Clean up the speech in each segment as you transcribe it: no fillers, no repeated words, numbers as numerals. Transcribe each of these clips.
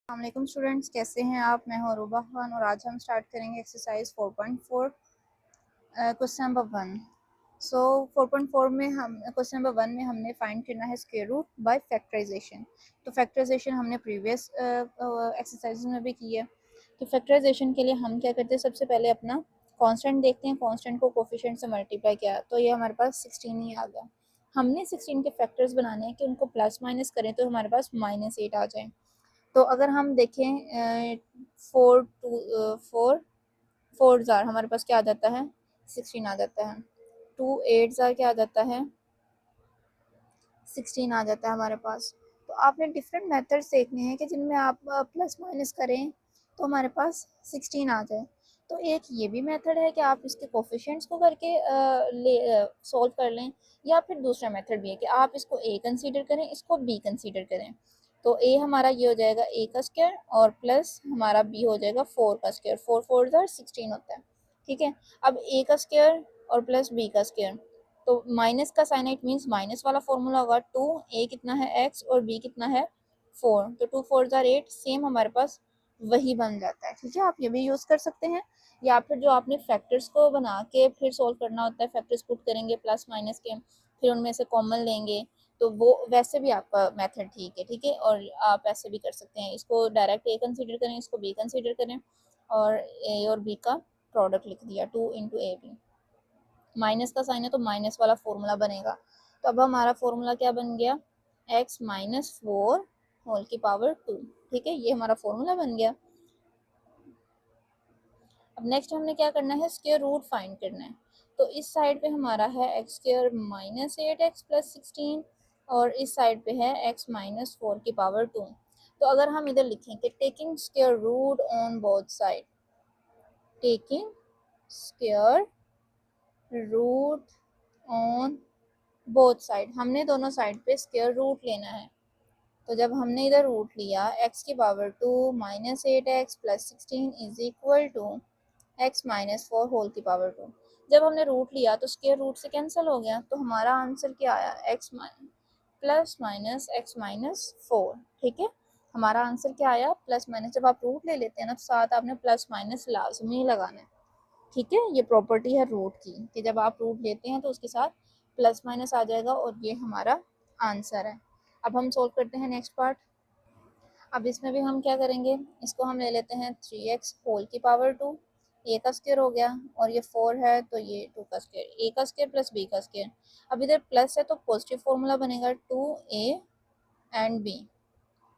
अस्सलाम स्टूडेंट्स, कैसे हैं आप। मैं हूं अरूबा खान और आज हम स्टार्ट करेंगे एक्सरसाइज 4.4 क्वेश्चन नंबर 1। सो 4.4 में हम क्वेश्चन नंबर 1 में हमने फाइंड करना है स्क्वायर रूट बाय फैक्टराइजेशन। तो फैक्टराइजेशन हमने प्रीवियस एक्सरसाइज में भी की है। तो फैक्टराइजेशन के लिए हम क्या करते हैं, सबसे पहले अपना कांस्टेंट देखते हैं। कांस्टेंट को कोफिशिएंट से मल्टीप्लाई किया तो ये हमारे पास 16 ही आ गया। हमने 16 के फैक्टर्स बनाने हैं कि उनको प्लस माइनस करें तो हमारे पास -8 आ जाए। तो अगर हम देखें 4 जार हमारे पास क्या आ जाता है, 16 आ जाता है। 8 जार क्या आ जाता है, 16 आ जाता है हमारे पास। तो आपने डिफरेंट मेथड्स देखने हैं कि जिनमें आप प्लस माइनस करें तो हमारे पास 16 आ जाए। तो एक ये भी मेथड है कि आप इसके कोफिशिएंट्स को करके सॉल्व कर लें, या फिर दूसरा मेथड भी है कि आप इसको ए कंसीडर करें, इसको बी कंसीडर करें। तो ए हमारा ये हो जाएगा ए का स्क्वायर और प्लस हमारा बी हो जाएगा 4 का स्क्वायर। 4 4 16 होता है, ठीक है। अब ए का स्क्वायर और प्लस बी का स्क्वायर, तो माइनस का साइन इट मीन्स माइनस वाला फॉर्मूला होगा 2। ए कितना है x और b कितना है 4, तो 2 4 जार 8, सेम हमारे पास वही बन जाता है, ठीक है। आप ये भी यूज़ कर सकते हैं, या फिर जो आपने फैक्टर्स को बना के फिर सोल्व करना होता है, फैक्टर्स पुट करेंगे प्लस माइनस के, फिर उनमें से कॉमन लेंगे, तो वो वैसे भी आपका मेथड ठीक है, ठीक है। और आप ऐसे भी कर सकते हैं, इसको डायरेक्ट ए कंसीडर करें, इसको बी कंसीडर करें और ए और बी का प्रोडक्ट लिख दिया 2 इंटू ए बी। माइनस का साइन है तो माइनस वाला फॉर्मूला बनेगा। तो अब हमारा फॉर्मूला क्या बन गया, x -4 होल की पावर 2, ठीक है। ये हमारा फॉर्मूला बन गया। अब नेक्स्ट हमने क्या करना है, स्क्वायर रूट फाइंड करना है। तो इस साइड पे हमारा है एक्स स्क्वायर -8x प्लस 16 और इस साइड पे है x -4 की पावर 2। तो अगर हम इधर लिखें कि taking square root on both side, taking square root on both side, हमने दोनों साइड पे स्क्वायर रूट लेना है। तो जब हमने इधर रूट लिया x की power 2 -8x plus 16 is equal to x -4 whole की पावर 2। जब हमने रूट लिया तो स्क्वायर रूट से कैंसिल हो गया, तो हमारा आंसर क्या आया, x प्लस माइनस x -4, ठीक है। हमारा आंसर क्या आया, प्लस माइनस। जब आप रूट ले लेते हैं ना तो साथ आपने प्लस माइनस लाजमी लगाना है, ठीक है। ये प्रॉपर्टी है रूट की कि जब आप रूट लेते हैं तो उसके साथ प्लस माइनस आ जाएगा, और ये हमारा आंसर है। अब हम सोल्व करते हैं नेक्स्ट पार्ट। अब इसमें भी हम क्या करेंगे, इसको हम ले लेते हैं 3x होल की पावर 2, ए का स्क्वायर हो गया और ये 4 है तो ये 2 का स्क्वायर, ए का स्क्वायर प्लस बी का स्क्वायर। अब इधर प्लस है तो पॉजिटिव फॉर्मूला बनेगा 2a एंड b,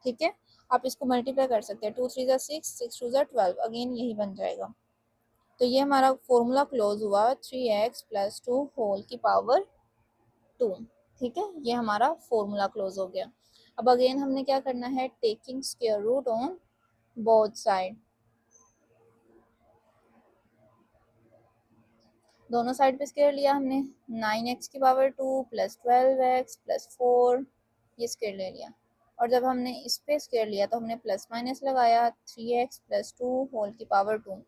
ठीक है। आप इसको मल्टीप्लाई कर सकते हैं, 2 3 ज़ा 6, 6 2 ज़ा 12, अगेन यही बन जाएगा। तो ये हमारा फॉर्मूला क्लोज हुआ 3x प्लस 2 होल की पावर 2, ठीक है। ये हमारा फॉर्मूला क्लोज हो गया। अब अगेन हमने क्या करना है, taking square root on both side, दोनों साइड पे स्क्वायर लिया हमने। 9x की पावर 2 प्लस 12x प्लस 4, ये स्क्वायर ले लिया। और जब हमने इस पे स्क्वायर लिया तो हमने प्लस माइनस लगाया 3x प्लस 2 होल की पावर 2।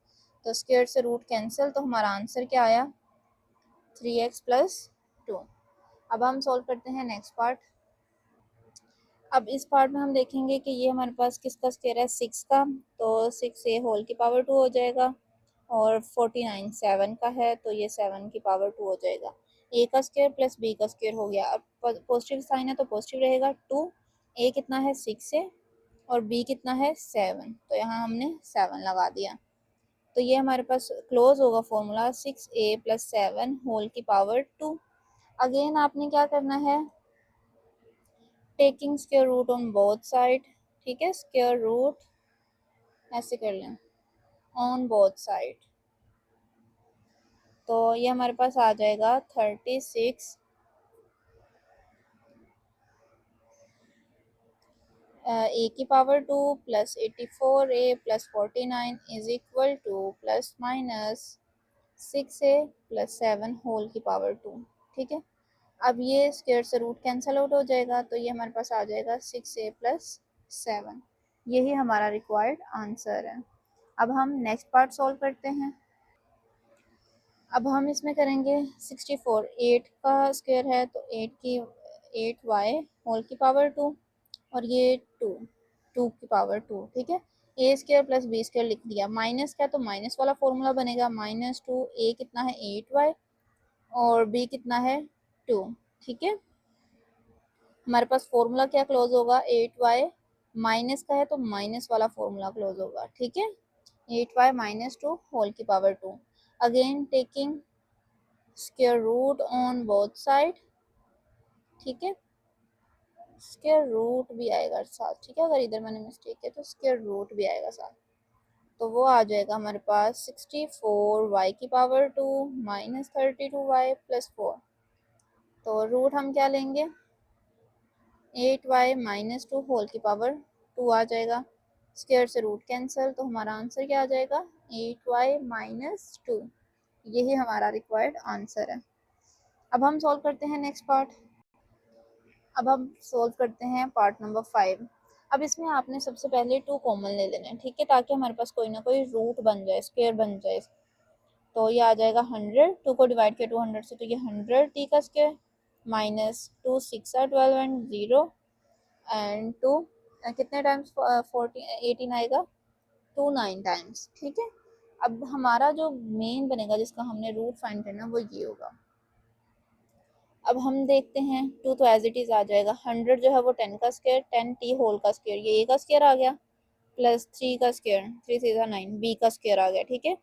तो स्क्वायर से रूट कैंसिल, तो हमारा आंसर क्या आया, 3x प्लस 2। अब हम सॉल्व करते हैं नेक्स्ट पार्ट। अब इस पार्ट में हम देखेंगे कि ये हमारे पास किसका स्क्वायर है, 6 का, तो 6a होल की पावर 2 हो जाएगा। और 49 7 का है तो ये 7 की पावर 2 हो जाएगा। a का स्क्वायर प्लस b का स्क्वायर हो गया। अब पॉजिटिव साइन है तो पॉजिटिव रहेगा 2, a कितना है 6 है और b कितना है 7, तो यहाँ हमने 7 लगा दिया। तो ये हमारे पास क्लोज होगा फॉर्मूला 6a प्लस 7 होल की पावर 2। अगेन आपने क्या करना है, taking square root on both side, ठीक है। स्क्वायर रूट ऐसे कर लें ऑन बोथ साइड, तो ये हमारे पास आ जाएगा 36 a की power 2 plus 84a plus 49 is equal to plus minus 6a plus 7 whole की पावर 2, ठीक है। अब ये स्क्वायर से रूट कैंसिल आउट हो जाएगा, तो ये हमारे पास आ जाएगा 6a प्लस 7। यही हमारा रिक्वायर्ड आंसर है। अब हम नेक्स्ट पार्ट सॉल्व करते हैं। अब हम इसमें करेंगे 64, 8 का स्क्वायर है तो 8 की 8y होल की पावर 2 और ये 2, 2 की पावर 2, ठीक है। ए स्क्र प्लस बी स्क्र लिख दिया, माइनस का तो माइनस वाला फॉर्मूला बनेगा, -2, ए कितना है 8y और बी कितना है 2, ठीक है। हमारे पास फॉर्मूला क्या क्लोज होगा, 8y, माइनस का है तो माइनस वाला फॉर्मूला क्लोज होगा, ठीक है। 8y माइनस 2 होल की power 2, again taking square root on both side, ठीक है। स्क्वायर रूट भी आएगा साथ, ठीक है, अगर इधर मैंने मिस्टेक है तो स्क्वायर रूट भी आएगा साथ, तो वो आ जाएगा हमारे पास 64y की पावर 2 माइनस 32y प्लस 4। तो रूट हम क्या लेंगे, 8y माइनस 2 होल की पावर 2 आ जाएगा, स्क्वायर से रूट कैंसिल, तो हमारा आंसर क्या आ जाएगा 8y माइनस 2। यही हमारा रिक्वायर्ड आंसर है। अब हम सॉल्व करते हैं नेक्स्ट पार्ट। अब हम सोल्व करते हैं पार्ट नंबर 5। अब इसमें आपने सबसे पहले 2 कॉमन ले लेना है, ठीक है, ताकि हमारे पास कोई ना कोई रूट बन जाए, स्क्वायर बन जाए। तो ये आ जाएगा 100, 2 को डिवाइड किया 200 से, तो ये 100 टी का स्क्वायर माइनस 2 6 12 एंड 0 एंड 2 कितने टाइम्स 18 आएगा 2 9 टाइम्स, ठीक है। अब हमारा जो मेन बनेगा जिसका हमने रूट फाइंड करना वो ये होगा। अब हम देखते हैं, 2 तो एज इट इज आ जाएगा, 100 जो है वो 10 का स्क्वायर, 10 टी होल का स्क्वायर, ये ए का स्क्वायर आ गया, प्लस 3 का स्क्वायर, 3 से 9 बी का स्क्वायर आ गया, ठीक है।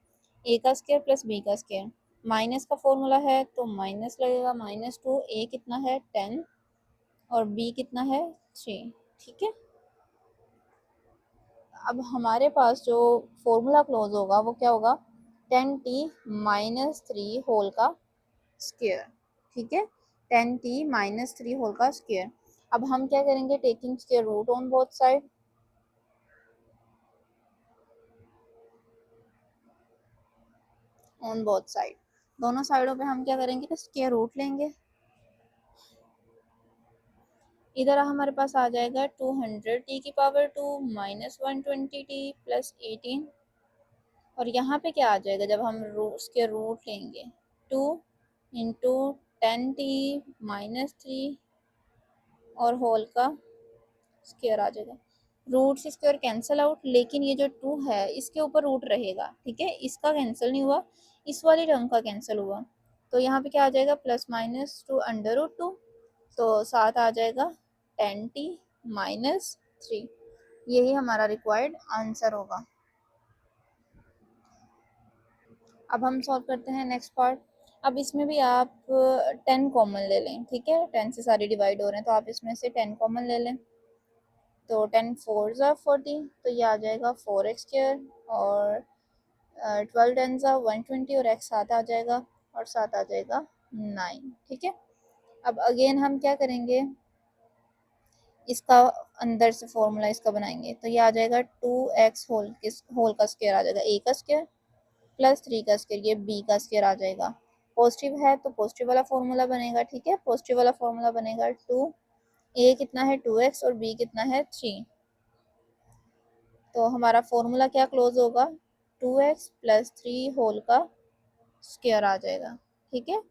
ए का स्क्वायर प्लस बी का स्क्वायर, माइनस का फॉर्मूला है तो माइनस लगेगा, -2, ए कितना है 10 और बी कितना है 3, ठीक है। अब हमारे पास जो फॉर्मूला क्लोज होगा वो क्या होगा, 10t माइनस 3 होल का स्क्वायर, ठीक है, 10t माइनस 3 होल का स्क्वायर। अब हम क्या करेंगे, taking square root on both side, on both side, दोनों साइडों पे हम क्या करेंगे, स्क्वायर रूट लेंगे। इधर हमारे पास आ जाएगा 200t की पावर 2 माइनस 120t प्लस 18, और यहाँ पे क्या आ जाएगा जब हम उसके रूट लेंगे, 2 इंटू 10t माइनस 3 और होल का स्क्वायर आ जाएगा। रूट से स्क्वायर कैंसिल आउट, लेकिन ये जो 2 है इसके ऊपर रूट रहेगा, ठीक है, इसका कैंसिल नहीं हुआ, इस वाली टर्म का कैंसिल हुआ। तो यहाँ पे क्या आ जाएगा, प्लस माइनस 2 अंडर रूट 2, तो साथ आ जाएगा 10t माइनस 3। यही हमारा रिक्वायर्ड आंसर होगा। अब हम सॉल्व करते हैं नेक्स्ट पार्ट। अब इसमें भी आप 10 कॉमन ले लें, ठीक है, 10 से सारे डिवाइड हो रहे हैं तो आप इसमें से 10 कॉमन ले लें। तो 10 4 ज़ा 40, तो ये आ जाएगा 4x² और 12 10 ज़ा 120 और x साथ आ जाएगा और साथ आ जाएगा 9, ठीक है। अब अगेन हम क्या करेंगे, इसका अंदर से फॉर्मूला इसका बनाएंगे, तो ये आ जाएगा 2x होल का स्क्वायर आ जाएगा, a का स्क्वायर प्लस 3 का स्क्वायर, ये b का स्क्वायर आ जाएगा। पॉजिटिव है तो पॉजिटिव वाला फॉर्मूला बनेगा, ठीक है, पॉजिटिव वाला फॉर्मूला बनेगा 2, a कितना है 2x और b कितना है 3, तो हमारा फॉर्मूला क्या क्लोज होगा, 2x प्लस 3 होल का स्क्वायर आ जाएगा, ठीक है,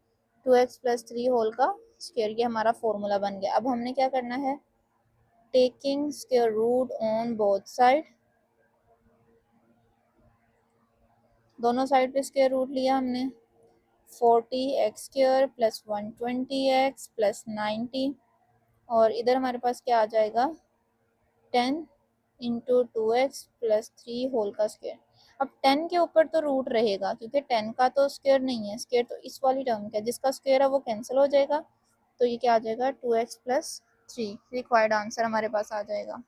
2x प्लस 3 होल का स्क्वायर, ये हमारा फॉर्मूला बन गया। अब हमने क्या करना है, taking square root on both side, दोनों साइड पे स्क्वायर रूट लिया हमने, 40x² प्लस 120x प्लस 90, और इधर हमारे पास क्या आ जाएगा 10 इंटू 2x प्लस 3 होल का स्क्वायर। अब 10 के ऊपर तो रूट रहेगा क्योंकि 10 का तो स्क्वायर नहीं है, स्क्वायर तो इस वाली टर्म का, जिसका स्क्वायर है वो कैंसिल हो जाएगा, तो ये क्या आ जाएगा 2x प्लस 3, रिक्वायर्ड आंसर हमारे पास आ जाएगा,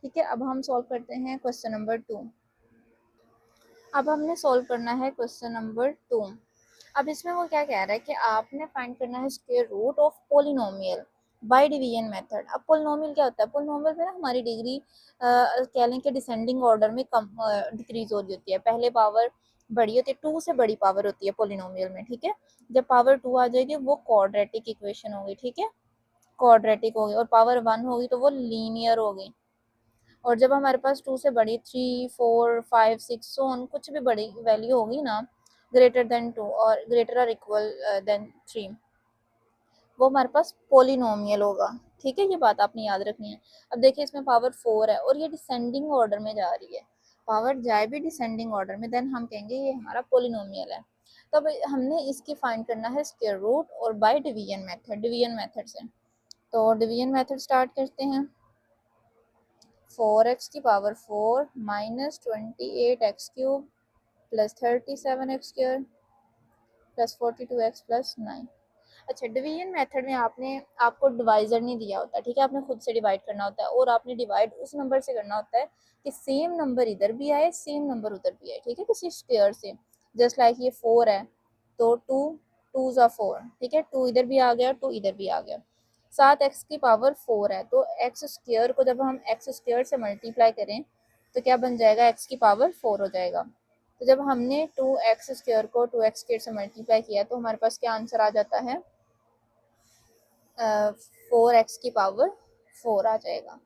ठीक है। अब हम सॉल्व करते हैं क्वेश्चन नंबर 2। अब हमने सॉल्व करना है क्वेश्चन नंबर 2। अब इसमें वो क्या कह रहा है कि आपने फाइंड करना है square root of polynomial by division method. अब पोलिनोमियल क्या होता है, पोलिनोमियल में ना हमारी डिग्री कह लें कि डिसेंडिंग ऑर्डर में कम डिक्रीज हो रही होती है, पहले पावर बड़ी होती है, 2 से बड़ी पावर होती है पोलिनोमियल में, ठीक है। जब पावर 2 आ जाएगी वो क्वाड्रेटिक इक्वेशन होगी, ठीक है, क्वाड्रेटिक होगी, और पावर 1 होगी तो वो लीनियर होगी। और जब हमारे पास 2 से बड़ी 3 4 5 6 सोन कुछ भी बड़ी वैल्यू होगी ना, ग्रेटर देन 2 और ग्रेटर और इक्वल देन 3, वो हमारे पास पोलिनोमियल होगा, ठीक है, ये बात आपने याद रखनी है। अब देखिए इसमें पावर 4 है और ये डिसेंडिंग ऑर्डर में जा रही है, पावर जाए भी डिसेंडिंग ऑर्डर में, देन हम कहेंगे ये हमारा पोलिनोमियल है। तो अब हमने इसकी फाइंड करना है स्क्वायर रूट और बाय डिवीजन मेथड से। तो डिवीजन मेथड स्टार्ट करते हैं। 4x की power 4 minus 28x³ plus 37x² plus 42x plus 9। अच्छा, डिवीजन मेथड में आपने आपको डिवाइजर नहीं दिया होता, ठीक है, आपने खुद से डिवाइड करना होता है और आपने डिवाइड उस नंबर से करना होता है कि सेम नंबर इधर भी आए सेम नंबर उधर भी आए, ठीक है, किसी स्क्वायर से। जस्ट लाइक ये 4 है तो 2 ज़ा 4, ठीक है, 2 इधर भी आ गया 2 इधर भी आ गया। 7x की पावर 4 है तो एक्स स्क्वायर को जब हम एक्स स्क्वायर से मल्टीप्लाई करें तो क्या बन जाएगा, एक्स की पावर 4 हो जाएगा। तो जब हमने 2x स्क्वायर को 2x स्क्वायर से मल्टीप्लाई किया तो हमारे पास क्या आंसर आ जाता है, 4x की पावर 4 आ जाएगा।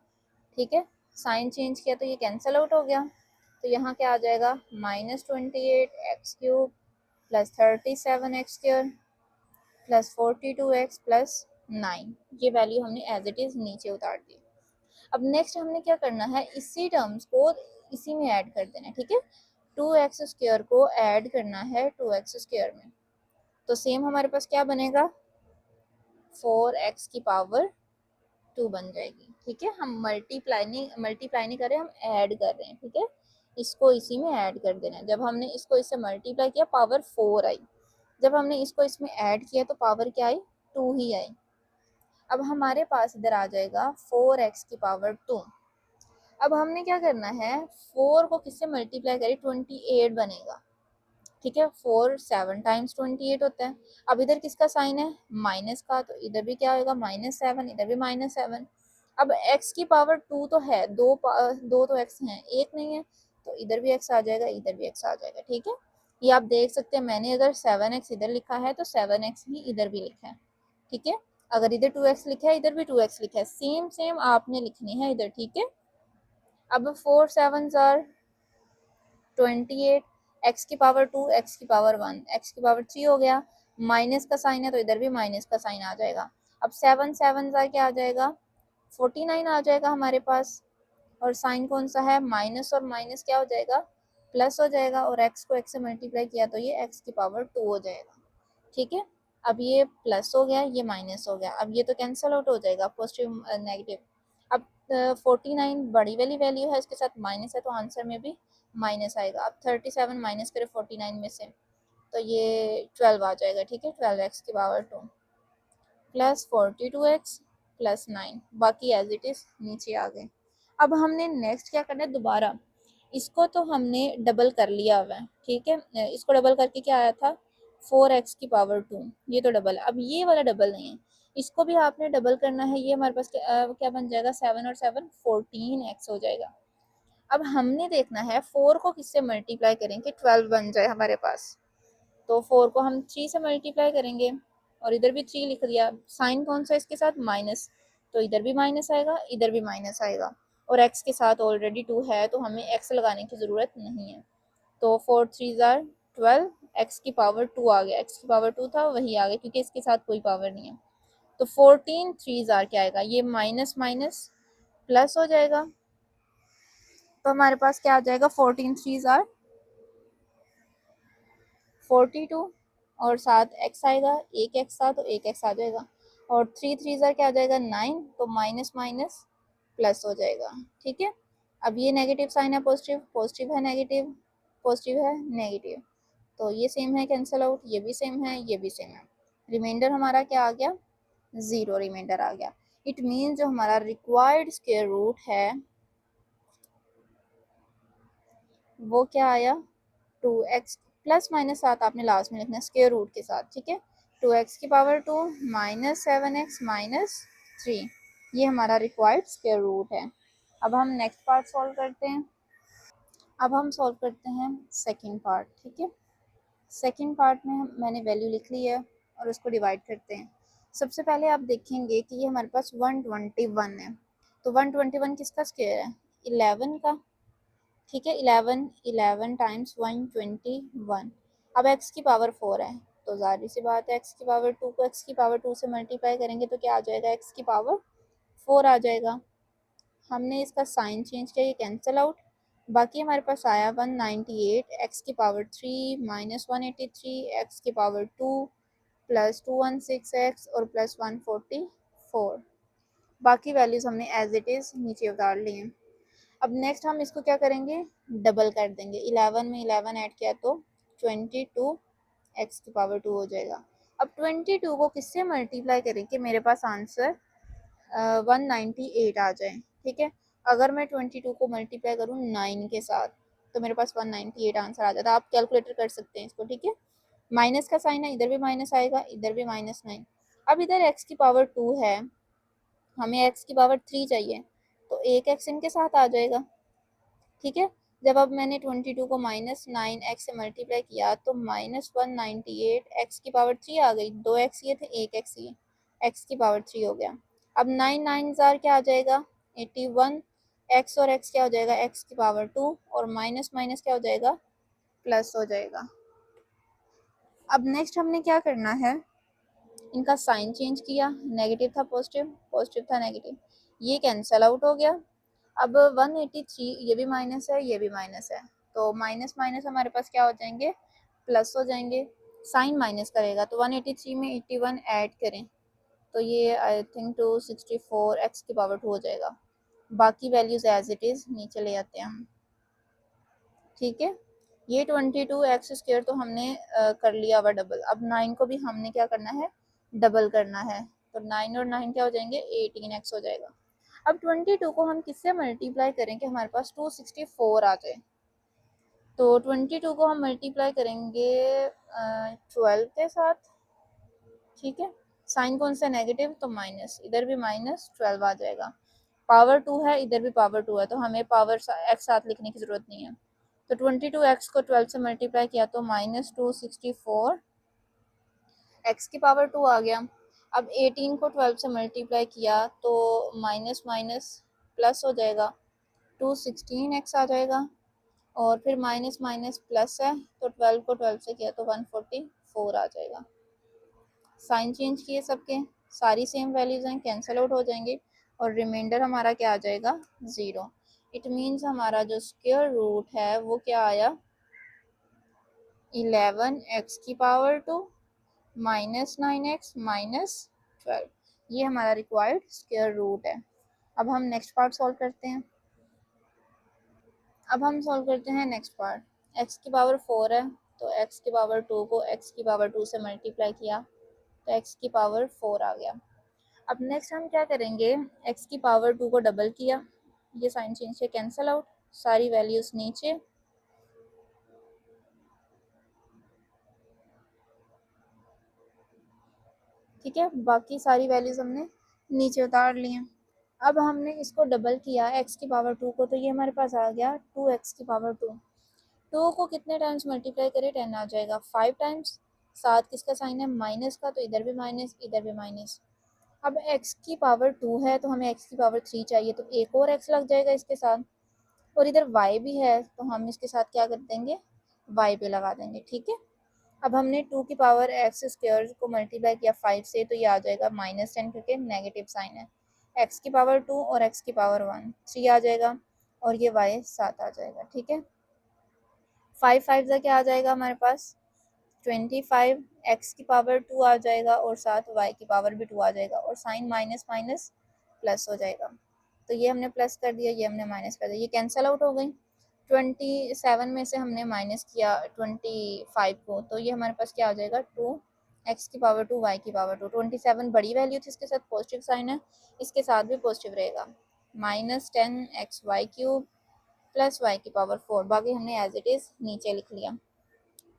ठीक है, साइन चेंज किया तो ये कैंसिल आउट हो गया, तो यहाँ क्या आ जाएगा, -28x³ plus 37x² plus 42x plus 9। ये वैल्यू हमने एज इट इज़ नीचे उतार दी। अब नेक्स्ट हमने क्या करना है, इसी टर्म्स को इसी में ऐड कर देना है, ठीक है, 2x² को ऐड करना है 2x² में, तो सेम हमारे पास क्या बनेगा, 4x की पावर 2 बन जाएगी। ठीक है, हम मल्टीप्लाई नहीं कर रहे, हम ऐड कर रहे हैं। ठीक है, इसको इसी में ऐड कर देना है। जब हमने इसको इससे मल्टीप्लाई किया पावर 4 आई, जब हमने इसको इसमें ऐड किया तो पावर क्या आई, 2 ही आई। अब हमारे पास इधर आ जाएगा 4x की पावर 2। अब हमने क्या करना है, 4 को किससे मल्टीप्लाई करें, 28 बनेगा। ठीक है, 4 7 टाइम्स 28 होता है। अब इधर किसका साइन है, माइनस का, तो इधर भी क्या होगा, -7, इधर भी -7। अब x की पावर 2 तो है, दो तो x हैं, एक नहीं है, तो इधर भी x आ जाएगा, इधर भी x आ जाएगा। ठीक है, ये आप देख सकते हैं, मैंने अगर 7x इधर लिखा है तो 7x ही इधर भी लिखा है। ठीक है, अगर इधर 2x लिखा है इधर भी 2x लिखा है, सेम सेम आपने लिखनी है इधर। ठीक है, अब 4 7 आर 28, एक्स की पावर 2 एक्स की पावर 1 एक्स की पावर 3 हो गया, माइनस का साइन है तो इधर भी माइनस का साइन आ जाएगा। अब 7 7 क्या आ जाएगा, 49 आ जाएगा हमारे पास, और साइन कौन सा है, माइनस, और माइनस क्या हो जाएगा, प्लस हो जाएगा, और एक्स को एक्स से मल्टीप्लाई किया तो ये एक्स की पावर 2 हो जाएगा। ठीक है, अब ये प्लस हो गया, ये माइनस हो गया, अब ये तो कैंसिल आउट हो जाएगा, पॉजिटिव नेगेटिव। अब 49 बड़ी वाली वैल्यू है, इसके साथ माइनस है तो आंसर में भी माइनस आएगा। अब 37 माइनस करें 49 में से तो ये 12 आ जाएगा। ठीक है, 12x की पावर 2 प्लस 42x प्लस 9, बाकी एज इट इज़ नीचे आ गए। अब हमने नेक्स्ट क्या करना है, दोबारा इसको तो हमने डबल कर लिया हुआ है। ठीक है, इसको डबल करके क्या आया था, 4x की पावर 2, ये तो डबल है। अब ये वाला डबल नहीं है, इसको भी आपने डबल करना है। ये हमारे पास क्या बन जाएगा, 7 और 7 14x हो जाएगा। अब हमने देखना है 4 को किससे मल्टीप्लाई करें कि 12 बन जाए हमारे पास, तो 4 को हम 3 से मल्टीप्लाई करेंगे, और इधर भी 3 लिख दिया, साइन कौन सा इसके साथ, माइनस, तो इधर भी माइनस आएगा, इधर भी माइनस आएगा, और x के साथ ऑलरेडी 2 है तो हमें x लगाने की ज़रूरत नहीं है। तो 4 3 ज़ार 12, x की पावर 2 आ गया, x की पावर 2 था वही आ गया क्योंकि इसके साथ कोई पावर नहीं है। तो 14 3 ज़ार क्या आएगा, ये माइनस माइनस प्लस हो जाएगा, तो हमारे पास क्या आ जाएगा, 14 3 ज़ार 42, और साथ x आएगा, एक x था तो एक x आ जाएगा, और 3 3 ज़ार क्या आ जाएगा, 9, तो माइनस माइनस प्लस हो जाएगा। ठीक है, अब ये नेगेटिव साइन है, पॉजिटिव पॉजिटिव है, नेगेटिव पॉजिटिव है, नेगेटिव, तो ये सेम है, कैंसिल आउट, ये भी सेम है, ये भी सेम है। रिमाइंडर हमारा क्या आ गया, 0 रिमाइंडर आ गया। इट मीन जो हमारा रिक्वायर्ड स्क्वायर रूट है वो क्या आया, 2x प्लस माइनस 7 आपने लास्ट में लिखना है स्क्वायर रूट के साथ। ठीक है, 2x की पावर 2 माइनस 7x माइनस 3, ये हमारा रिक्वायर्ड स्क्वायर रूट है। अब हम नेक्स्ट पार्ट सॉल्व करते हैं। अब हम सॉल्व करते हैं सेकंड पार्ट। ठीक है, सेकंड पार्ट में मैंने वैल्यू लिख ली है और उसको डिवाइड करते हैं। सबसे पहले आप देखेंगे कि ये हमारे पास 121 है, तो 121 किसका स्क्वायर है, 11 का। ठीक है, 11 टाइम्स 121। अब x की पावर 4 है तो जाहिर सी बात है x की पावर 2 को x की पावर 2 से मल्टीप्लाई करेंगे तो क्या आ जाएगा, x की पावर 4 आ जाएगा। हमने इसका साइन चेंज किया, ये कैंसिल आउट। बाकी हमारे पास आया 198 एक्स की पावर 3 माइनस 183 एक्स की पावर 2 प्लस 216 एक्स और प्लस 144। बाकी वैल्यूज़ हमने एज इट इज़ नीचे उतार ली हैं। अब नेक्स्ट हम इसको क्या करेंगे, डबल कर देंगे। 11 में 11 ऐड किया तो 22 एक्स की पावर 2 हो जाएगा। अब 22 को किससे मल्टीप्लाई करें कि मेरे पास आंसर 198 आ जाए। ठीक है, अगर मैं 22 को मल्टीप्लाई करूँ 9 के साथ तो मेरे पास 198 आंसर आ जाता है। आप कैलकुलेटर कर सकते हैं इसको। ठीक है, माइनस का साइन है, इधर भी माइनस आएगा, इधर भी -9। अब इधर एक्स की पावर 2 है, हमें एक्स की पावर 3 चाहिए, तो एक एक्स इनके साथ आ जाएगा। ठीक है, जब अब मैंने 22 को -9 एक्स से मल्टीप्लाई किया तो -198 एक्स की पावर 3 आ गई। 2 एक्स ये थे, एक एक्स ये, एक्स की पावर 3 हो गया। अब 9 9 जार क्या आ जाएगा, 81 एक्स, और एक्स क्या हो जाएगा, एक्स की पावर 2, और माइनस माइनस क्या हो जाएगा, प्लस हो जाएगा। अब नेक्स्ट हमने क्या करना है, इनका साइन चेंज किया, नेगेटिव था पॉजिटिव, पॉजिटिव था नेगेटिव, ये कैंसल आउट हो गया। अब 183 ये भी माइनस है, ये भी माइनस है, तो माइनस माइनस हमारे पास क्या हो जाएंगे, प्लस हो जाएंगे। साइन माइनस करेगा तो 183 में 81 ऐड करें तो ये आई थिंक 264 एक्स की पावर 2 हो जाएगा। बाकी वैल्यूज एज इट इज़ नीचे ले आते हैं हम। ठीक है, ये 22 एक्स स्क्र तो हमने कर लिया हुआ डबल। अब 9 को भी हमने क्या करना है, डबल करना है, तो 9 और 9 क्या हो जाएंगे, 18 एक्स हो जाएगा। अब 22 को हम किससे मल्टीप्लाई करें कि हमारे पास 264 आ जाए, तो 22 को हम मल्टीप्लाई करेंगे 12 के साथ। ठीक है, साइन कौन सा नेगेटिव, तो माइनस, इधर भी -12 आ जाएगा। पावर 2 है, इधर भी पावर 2 है, तो हमें पावर एक्स साथ लिखने की ज़रूरत नहीं है। तो 22 एक्स को 12 से मल्टीप्लाई किया तो -264 एक्स की पावर 2 आ गया। अब 18 को 12 से मल्टीप्लाई किया तो माइनस माइनस प्लस हो जाएगा, 216 एक्स आ जाएगा, और फिर माइनस माइनस प्लस है तो 12 को 12 से किया तो 144 आ जाएगा। साइन चेंज किए सबके, सारी सेम वैल्यूज हैं, कैंसिल आउट हो जाएंगे, और रिमाइंडर हमारा क्या आ जाएगा, 0। इट मीन्स हमारा जो स्क्वायर रूट है वो क्या आया, 11 एक्स की पावर 2 -9 एक्स -12। ये हमारा रिक्वायर्ड स्क्वायर रूट है। अब हम नेक्स्ट पार्ट सॉल्व करते हैं। अब हम सॉल्व करते हैं नेक्स्ट पार्ट। एक्स की पावर 4 है, तो एक्स की पावर 2 को एक्स की पावर 2 से मल्टीप्लाई किया तो एक्स की पावर 4 आ गया। अब नेक्स्ट हम क्या करेंगे, एक्स की पावर 2 को डबल किया, ये साइन चेंज से कैंसिल आउट, सारी वैल्यूज नीचे। ठीक है, बाकी सारी वैल्यूज हमने नीचे उतार ली हैं। अब हमने इसको डबल किया एक्स की पावर 2 को, तो ये हमारे पास आ गया 2 एक्स की पावर 2। 2 को कितने टाइम्स मल्टीप्लाई करें, 10 आ जाएगा, 5 टाइम्स। साथ किसका साइन है, माइनस का, तो इधर भी माइनस, इधर भी माइनस। अब x की पावर 2 है तो हमें x की पावर 3 चाहिए, तो एक और x लग जाएगा इसके साथ, और इधर y भी है तो हम इसके साथ क्या कर देंगे, y पे लगा देंगे। ठीक है, अब हमने 2 की पावर एक्स स्क्वायर को मल्टीप्लाई किया 5 से, तो ये आ जाएगा -10 क्योंकि नेगेटिव साइन है। x की पावर 2 और x की पावर 1 3 आ जाएगा, और ये y 7 आ जाएगा। ठीक है, 5 5 का क्या आ जाएगा हमारे पास, 25 एक्स की पावर 2 आ जाएगा, और साथ y की पावर भी 2 आ जाएगा, और साइन माइनस माइनस प्लस हो जाएगा। तो ये हमने प्लस कर दिया, ये हमने माइनस कर दिया, ये कैंसिल आउट हो गई। 27 में से हमने माइनस किया 25 को, तो ये हमारे पास क्या आ जाएगा, 2 एक्स की पावर 2 वाई की पावर 2। 27 बड़ी वैल्यू थी, इसके साथ पॉजिटिव साइन है, इसके साथ भी पॉजिटिव रहेगा। -10 x y cube plus y की पावर 4, बाकी हमने एज इट इज़ नीचे लिख लिया।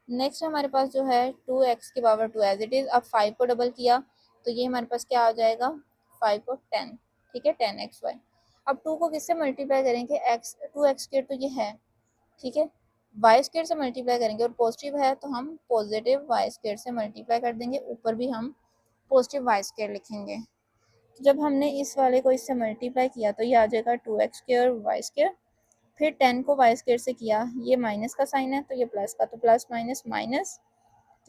नेक्स्ट हमारे पास जो है 2 एक्स की पावर 2 एज इट इज़। अब 5 को डबल किया तो ये हमारे पास क्या आ जाएगा, 5 को 10। ठीक है, 10 एक्स वाई। अब 2 को किससे मल्टीप्लाई करेंगे, एक्स 2 एक्स स्क्वायर तो ये है, ठीक है, वाई स्क्वायर से मल्टीप्लाई करेंगे, और पॉजिटिव है तो हम पॉजिटिव वाई स्क्वायर से मल्टीप्लाई कर देंगे, ऊपर भी हम पॉजिटिव वाई स्क्वायर लिखेंगे। तो जब हमने इस वाले को इससे मल्टीप्लाई किया तो ये आ जाएगा 2 एक्स स्क्वायर वाई स्क्वायर, फिर 10 को वाई स्क्वायर से किया, ये माइनस का साइन है तो ये प्लस का, तो प्लस माइनस माइनस,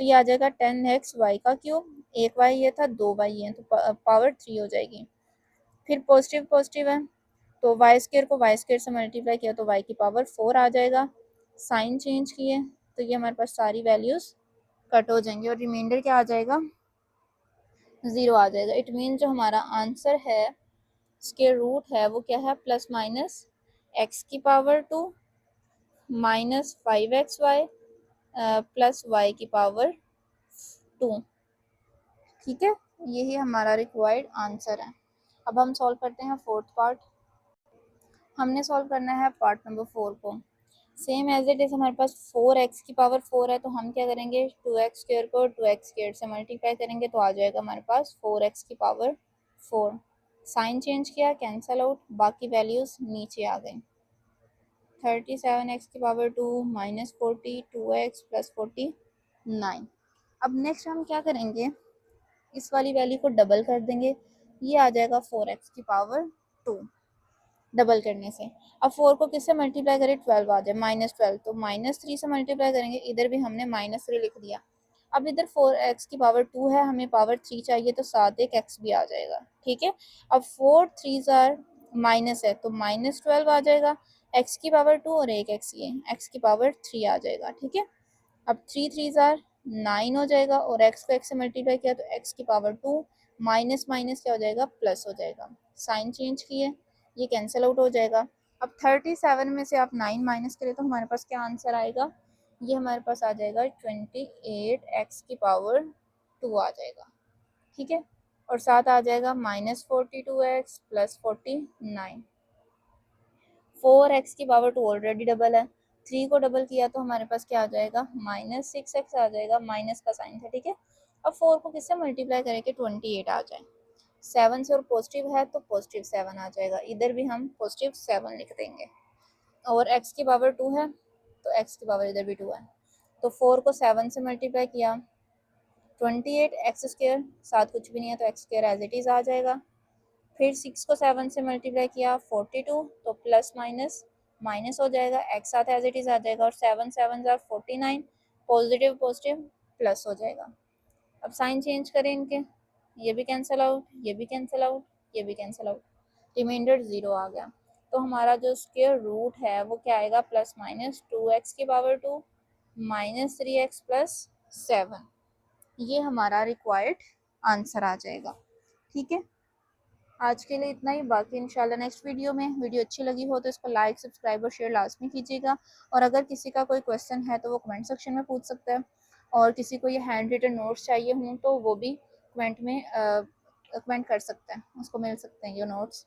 तो ये आ जाएगा 10 एक्स वाई का क्यूब। एक वाई ये था, 2 वाई है, तो पावर 3 हो जाएगी। फिर पॉजिटिव पॉजिटिव है, तो वाई स्केयर को वाई स्केयर से मल्टीप्लाई किया तो वाई की पावर 4 आ जाएगा। साइन चेंज किए तो ये हमारे पास सारी वैल्यूज़ कट हो जाएंगी और रिमाइंडर क्या आ जाएगा, 0 आ जाएगा। इट मीन जो हमारा आंसर है, स्केयर रूट है, वो क्या है, प्लस माइनस एक्स की power 2 minus 5xy plus y की पावर 2। ठीक है, यही हमारा रिक्वायर्ड आंसर है। अब हम सॉल्व करते हैं फोर्थ पार्ट। हमने सॉल्व करना है पार्ट नंबर 4 को। सेम एज इट इज हमारे पास 4x की पावर 4 है, तो हम क्या करेंगे, 2x स्क्वायर को 2x स्क्वायर से मल्टीप्लाई करेंगे तो आ जाएगा हमारे पास 4x की पावर 4। साइन चेंज किया, कैंसल आउट, बाकी वैल्यूज नीचे आ गई। 37x की पावर 2 माइनस 40, 2x प्लस 49। अब नेक्स्ट हम क्या करेंगे, इस वाली वैल्यू को डबल कर देंगे, ये आ जाएगा 4x की पावर 2 डबल करने से। अब 4 को किससे मल्टीप्लाई करें, 12 आ जाए, -12, तो -3 से मल्टीप्लाई करेंगे, इधर भी हमने -3 लिख दिया। अब इधर 4x की पावर 2 है, हमें पावर 3 चाहिए, तो साथ एक x भी आ जाएगा। ठीक है, अब 4 3 आर माइनस है तो -12 आ जाएगा, x की पावर 2 और एक x, ये x की पावर 3 आ जाएगा। ठीक है, अब 3 3 आर 9 हो जाएगा और x को x से मल्टीप्लाई किया तो x की पावर 2 माइनस माइनस क्या हो जाएगा, प्लस हो जाएगा। साइन चेंज किए, ये कैंसिल आउट हो जाएगा। अब 37 में से आप 9 माइनस करें तो हमारे पास क्या आंसर आएगा, ये हमारे पास आ जाएगा 28x की पावर 2 आ जाएगा। ठीक है, और साथ आ जाएगा -42x प्लस 49। 4x की पावर 2 ऑलरेडी डबल है, 3 को डबल किया तो हमारे पास क्या आ जाएगा, -6x आ जाएगा, माइनस का साइन था। ठीक है, अब 4 को किससे मल्टीप्लाई करें कि 28 आ जाए, 7 से, और पॉजिटिव है तो पॉजिटिव 7 आ जाएगा, इधर भी हम पॉजिटिव 7 लिख देंगे। और x की पावर 2 है तो x की पावर इधर भी 2 है, तो 4 को 7 से मल्टीप्लाई किया 28, एक्स स्क्र साथ कुछ भी नहीं है तो एक्स स्क्र एज इट इज़ आ जाएगा। फिर 6 को 7 से मल्टीप्लाई किया 42, तो प्लस माइनस माइनस हो जाएगा, एक्स साथ एज इट इज़ आ जाएगा, और 7 7 जार 49, पॉजिटिव पॉजिटिव प्लस हो जाएगा। अब साइन चेंज करें इनके, ये भी कैंसिल आउट, ये भी कैंसिल आउट, ये भी कैंसिल आउट, रिमाइंडर 0 आ गया। तो हमारा जो स्क्वायर रूट है वो क्या आएगा, प्लस माइनस 2x की पावर 2 माइनस 3x प्लस 7, ये हमारा रिक्वायर्ड आंसर आ जाएगा। ठीक है, आज के लिए इतना ही, बाकी इंशाल्लाह नेक्स्ट वीडियो में। वीडियो अच्छी लगी हो तो इसको लाइक सब्सक्राइब और शेयर लाजमी कीजिएगा, और अगर किसी का कोई क्वेश्चन है तो वो कमेंट सेक्शन में पूछ सकता है, और किसी को ये हैंड रिटन नोट्स चाहिए हों तो वो भी कमेंट में कमेंट कर सकते हैं, उसको मिल सकते हैं ये नोट्स।